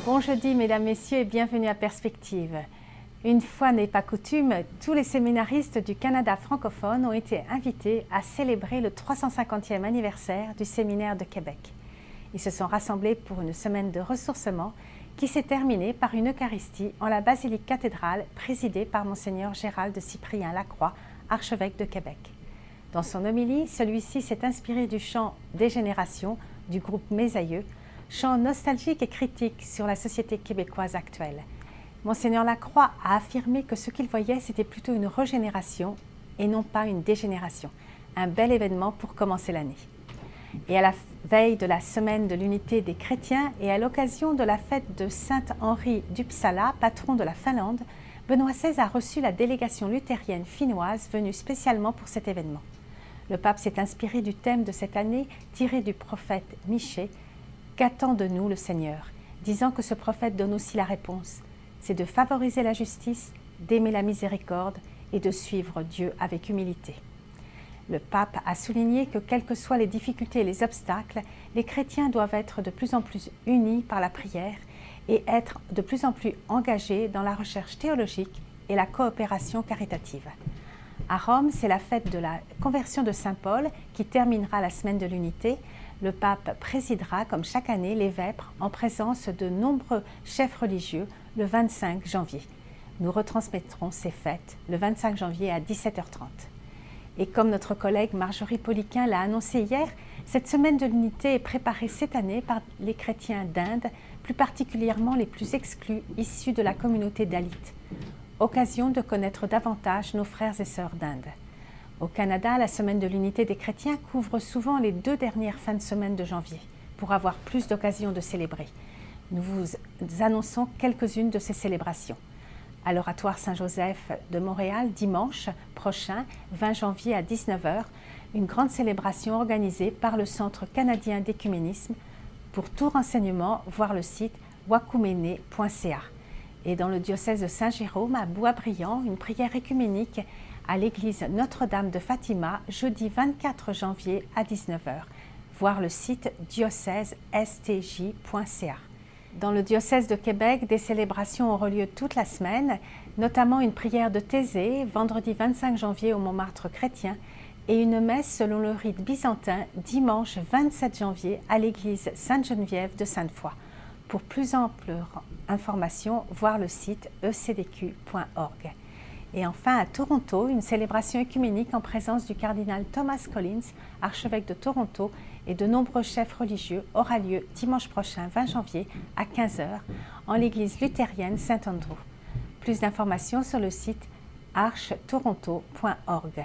Bon jeudi, mesdames, messieurs, et bienvenue à Perspective. Une fois n'est pas coutume, tous les séminaristes du Canada francophone ont été invités à célébrer le 350e anniversaire du séminaire de Québec. Ils se sont rassemblés pour une semaine de ressourcement qui s'est terminée par une Eucharistie en la basilique cathédrale présidée par Monseigneur Gérald de Cyprien Lacroix, archevêque de Québec. Dans son homélie, celui-ci s'est inspiré du chant « Des générations » du groupe Mes Aïeux, chant nostalgique et critique sur la société québécoise actuelle. Monseigneur Lacroix a affirmé que ce qu'il voyait, c'était plutôt une régénération et non pas une dégénération. Un bel événement pour commencer l'année. Et à la veille de la semaine de l'unité des chrétiens et à l'occasion de la fête de Saint-Henri d'Uppsala, patron de la Finlande, Benoît XVI a reçu la délégation luthérienne finnoise venue spécialement pour cet événement. Le pape s'est inspiré du thème de cette année tiré du prophète Michée, « Qu'attend de nous le Seigneur ?» disant que ce prophète donne aussi la réponse. C'est de favoriser la justice, d'aimer la miséricorde et de suivre Dieu avec humilité. Le pape a souligné que quelles que soient les difficultés et les obstacles, les chrétiens doivent être de plus en plus unis par la prière et être de plus en plus engagés dans la recherche théologique et la coopération caritative. À Rome, c'est la fête de la conversion de Saint Paul qui terminera la semaine de l'unité. Le pape présidera, comme chaque année, les vêpres en présence de nombreux chefs religieux le 25 janvier. Nous retransmettrons ces fêtes le 25 janvier à 17h30. Et comme notre collègue Marjorie Poliquin l'a annoncé hier, cette semaine de l'unité est préparée cette année par les chrétiens d'Inde, plus particulièrement les plus exclus issus de la communauté dalit. Occasion de connaître davantage nos frères et sœurs d'Inde. Au Canada, la semaine de l'unité des chrétiens couvre souvent les 2 dernières fins de semaine de janvier, pour avoir plus d'occasions de célébrer. Nous vous annonçons quelques-unes de ces célébrations. À l'Oratoire Saint-Joseph de Montréal, dimanche prochain, 20 janvier à 19h, une grande célébration organisée par le Centre canadien d'écuménisme. Pour tout renseignement, voir le site wakumene.ca. Et dans le diocèse de Saint-Jérôme, à Boisbriand, une prière écuménique à l'église Notre-Dame de Fatima, jeudi 24 janvier à 19h. Voir le site diocèse-stj.ca. Dans le diocèse de Québec, des célébrations auront lieu toute la semaine, notamment une prière de Thésée, vendredi 25 janvier au Montmartre chrétien, et une messe selon le rite byzantin, dimanche 27 janvier à l'église Sainte-Geneviève de Sainte-Foy. Pour plus ample information, voir le site ecdq.org. Et enfin, à Toronto, une célébration œcuménique en présence du cardinal Thomas Collins, archevêque de Toronto, et de nombreux chefs religieux aura lieu dimanche prochain, 20 janvier, à 15h, en l'église luthérienne Saint-Andrew. Plus d'informations sur le site archetoronto.org.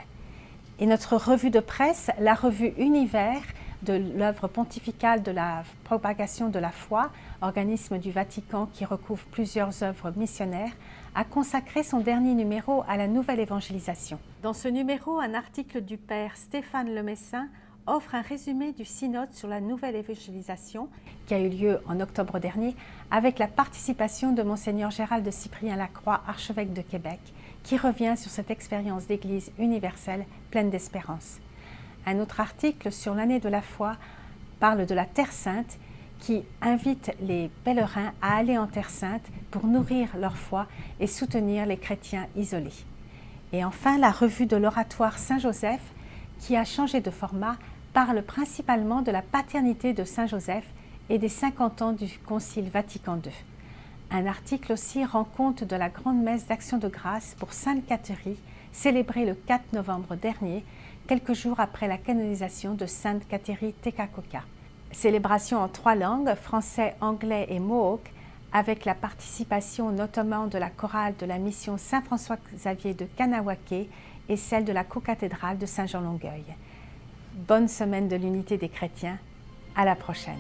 Et notre revue de presse, la revue Univers, de l'œuvre pontificale de la propagation de la foi, organisme du Vatican qui recouvre plusieurs œuvres missionnaires, a consacré son dernier numéro à la nouvelle évangélisation. Dans ce numéro, un article du père Stéphane Lemessin offre un résumé du synode sur la nouvelle évangélisation qui a eu lieu en octobre dernier avec la participation de Monseigneur Gérald de Cyprien Lacroix, archevêque de Québec, qui revient sur cette expérience d'église universelle pleine d'espérance. Un autre article sur l'année de la foi parle de la Terre Sainte qui invite les pèlerins à aller en Terre Sainte pour nourrir leur foi et soutenir les chrétiens isolés. Et enfin, la revue de l'Oratoire Saint-Joseph qui a changé de format parle principalement de la paternité de Saint-Joseph et des 50 ans du Concile Vatican II. Un article aussi rend compte de la grande messe d'action de grâce pour Sainte Cathérie, célébrée le 4 novembre dernier, quelques jours après la canonisation de Sainte Cathérie Tekakoka. Célébration en 3 langues, français, anglais et mohawk, avec la participation notamment de la chorale de la mission Saint-François-Xavier de Kanawake et celle de la cocathédrale de Saint-Jean-Longueuil. Bonne semaine de l'unité des chrétiens, à la prochaine.